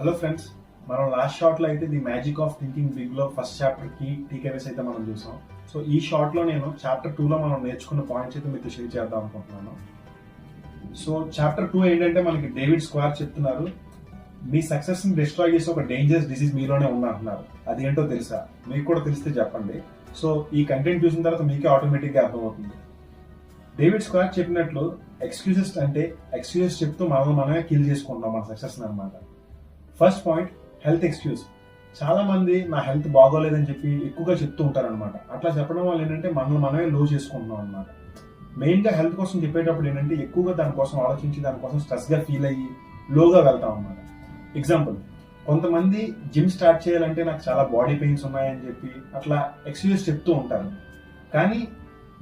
Hello friends, మనం last షార్ట్లో అయితే ది మ్యాజిక్ ఆఫ్ థింకింగ్ బిగ్లో ఫస్ట్ చాప్టర్ కీ టీకేవేస్ అయితే మనం చూసాం. సో ఈ షార్ట్లో నేను చాప్టర్ 2లో మనం నేర్చుకున్న పాయింట్స్ అయితే మీతో షేర్ చేద్దాం అనుకుంటున్నాను. సో చాప్టర్ 2 ఏంటంటే మనకి డేవిడ్ స్క్వేర్ చెప్తున్నారు, మీ సక్సెస్ని డిస్ట్రాయ్ చేసే ఒక డేంజరస్ డిసీజ్ మీలోనే ఉందంటున్నారు. అది ఏంటో తెలుసా? మీకు కూడా తెలిస్తే చెప్పండి. సో ఈ కంటెంట్ చూసిన తర్వాత మీకే ఆటోమేటిక్గా అర్థమవుతుంది. డేవిడ్ స్క్వేర్ చెప్పినట్లు ఎక్స్క్యూజెస్ అంటే ఎక్స్క్యూజెస్ చెప్తూ మనమే కిల్ చేసుకుంటాం మన సక్సెస్ని అనమాట. First point, health excuse. చాలా మంది నా హెల్త్ బాగోలేదని చెప్పి ఎక్కువగా చెప్తూ ఉంటారనమాట. అట్లా చెప్పడం వల్ల ఏంటంటే మనమే లో చేసుకుంటున్నాం అనమాట. మెయిన్గా హెల్త్ కోసం చెప్పేటప్పుడు ఏంటంటే ఎక్కువగా దానికోసం ఆలోచించి దానికోసం స్ట్రెస్గా ఫీల్ అయ్యి లోగా వెళ్తాం అనమాట. ఎగ్జాంపుల్, కొంతమంది జిమ్ స్టార్ట్ చేయాలంటే నాకు చాలా బాడీ పెయిన్స్ ఉన్నాయని చెప్పి అట్లా ఎక్స్క్యూజ్ చెప్తూ ఉంటారు. కానీ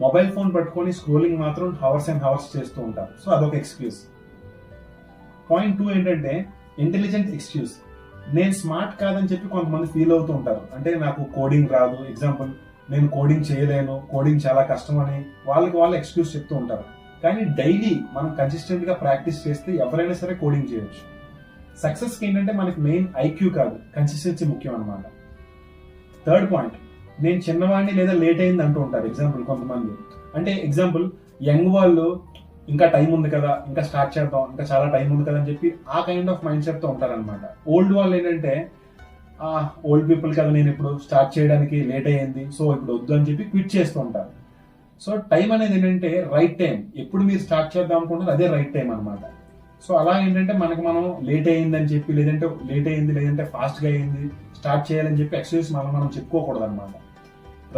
మొబైల్ ఫోన్ పట్టుకొని స్క్రోలింగ్ మాత్రం హవర్స్ అండ్ హవర్స్ చేస్తూ ఉంటారు. సో అదొక ఎక్స్క్యూజ్. పాయింట్ 2 ఏంటంటే ఇంటెలిజెంట్ ఎక్స్క్యూజ్. నేను స్మార్ట్ కాదని చెప్పి కొంతమంది ఫీల్ అవుతూ ఉంటారు. అంటే నాకు కోడింగ్ రాదు, ఎగ్జాంపుల్ నేను కోడింగ్ చేయలేను, కోడింగ్ చాలా కష్టం అని వాళ్ళు ఎక్స్క్యూజ్ చెప్తూ ఉంటారు. కానీ డైలీ మనం కన్సిస్టెంట్ గా ప్రాక్టీస్ చేస్తే ఎవరైనా సరే కోడింగ్ చేయొచ్చు. సక్సెస్కి ఏంటంటే మనకి మెయిన్ ఐక్యూ కాదు, కన్సిస్టెన్సీ ముఖ్యం అనమాట. థర్డ్ పాయింట్, నేను చిన్నవాడిని లేదా లేట్ అయింది అంటూ ఉంటారు. ఎగ్జాంపుల్ కొంతమంది, అంటే ఎగ్జాంపుల్ యంగ్ వాళ్ళు ఇంకా టైం ఉంది కదా, ఇంకా స్టార్ట్ చేద్దాం, ఇంకా చాలా టైం ఉంది కదా అని చెప్పి ఆ కైండ్ ఆఫ్ మైండ్ సెట్ తో ఉంటారనమాట. ఓల్డ్ వాళ్ళు ఏంటంటే ఓల్డ్ పీపుల్ కదా, నేను ఇప్పుడు స్టార్ట్ చేయడానికి లేట్ అయ్యింది, సో ఇప్పుడు వద్దు అని చెప్పి క్విట్ చేస్తూ ఉంటారు. సో టైం అనేది ఏంటంటే రైట్ టైం, ఎప్పుడు మీరు స్టార్ట్ చేద్దాం అనుకుంటారు అదే రైట్ టైం అనమాట. సో అలా ఏంటంటే మనం లేట్ అయ్యిందని చెప్పి లేదంటే ఫాస్ట్ గా అయ్యింది స్టార్ట్ చేయాలని చెప్పి ఎక్స్క్యూజ్ మనం చెప్పుకోకూడదు అనమాట.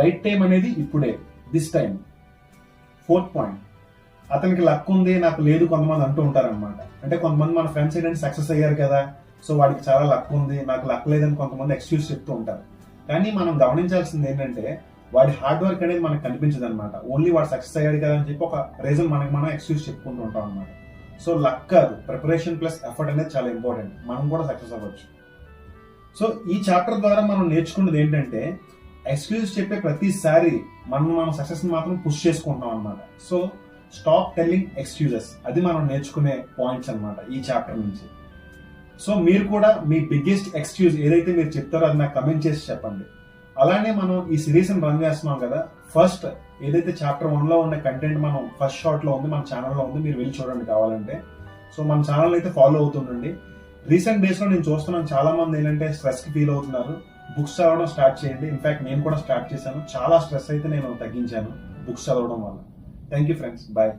రైట్ టైం అనేది ఇప్పుడే, దిస్ టైం. ఫోర్త్ పాయింట్, అతనికి లక్ ఉంది నాకు లేదు కొంతమంది అంటూ ఉంటారనమాట. అంటే కొంతమంది మన ఫ్రెండ్స్ ఏంటంటే సక్సెస్ అయ్యారు కదా, సో వాడికి చాలా లక్ ఉంది, నాకు లక్ లేదని కొంతమంది ఎక్స్క్యూజ్ చెప్తూ ఉంటారు. కానీ మనం గమనించాల్సింది ఏంటంటే వాడి హార్డ్ వర్క్ అనేది మనకు కనిపించదు అనమాట. ఓన్లీ వాడు సక్సెస్ అయ్యాడు కదా అని చెప్పి ఒక రీజన్ మనం ఎక్స్క్యూజ్ చెప్పుకుంటూ ఉంటాం అనమాట. సో లక్ కాదు, ప్రిపరేషన్ ప్లస్ ఎఫర్ట్ అనేది చాలా ఇంపార్టెంట్. మనం కూడా సక్సెస్ అవ్వచ్చు. సో ఈ చాప్టర్ ద్వారా మనం నేర్చుకున్నది ఏంటంటే ఎక్స్క్యూజ్ చెప్పే ప్రతిసారి మనం సక్సెస్ మాత్రం పుష్ చేసుకుంటున్నాం అనమాట. సో స్టాప్ టెల్లింగ్ ఎక్స్క్యూజెస్, అది మనం నేర్చుకునే పాయింట్స్ అనమాట ఈ చాప్టర్ నుంచి. సో మీరు కూడా మీ బిగ్గెస్ట్ ఎక్స్క్యూజ్ ఏదైతే మీరు చెప్తారో అది నాకు కమెంట్ చేసి చెప్పండి. అలానే మనం ఈ సిరీస్ రన్ చేస్తున్నాం కదా, ఫస్ట్ ఏదైతే చాప్టర్ 1లో ఉన్న కంటెంట్ మనం ఫస్ట్ షార్ట్ లో ఉంది, మన ఛానల్లో ఉంది, మీరు వెళ్ళి చూడండి కావాలంటే. సో మన ఛానల్ అయితే ఫాలో అవుతుండండి. రీసెంట్ డేస్ లో నేను చూస్తున్నాను చాలా మంది ఏంటంటే స్ట్రెస్ కి ఫీల్ అవుతున్నారు. బుక్స్ చదవడం స్టార్ట్ చేయండి. ఇన్ఫాక్ట్ నేను కూడా స్టార్ట్ చేశాను. చాలా స్ట్రెస్ అయితే నేను తగ్గించాను బుక్స్ చదవడం వల్ల. Thank you friends, bye.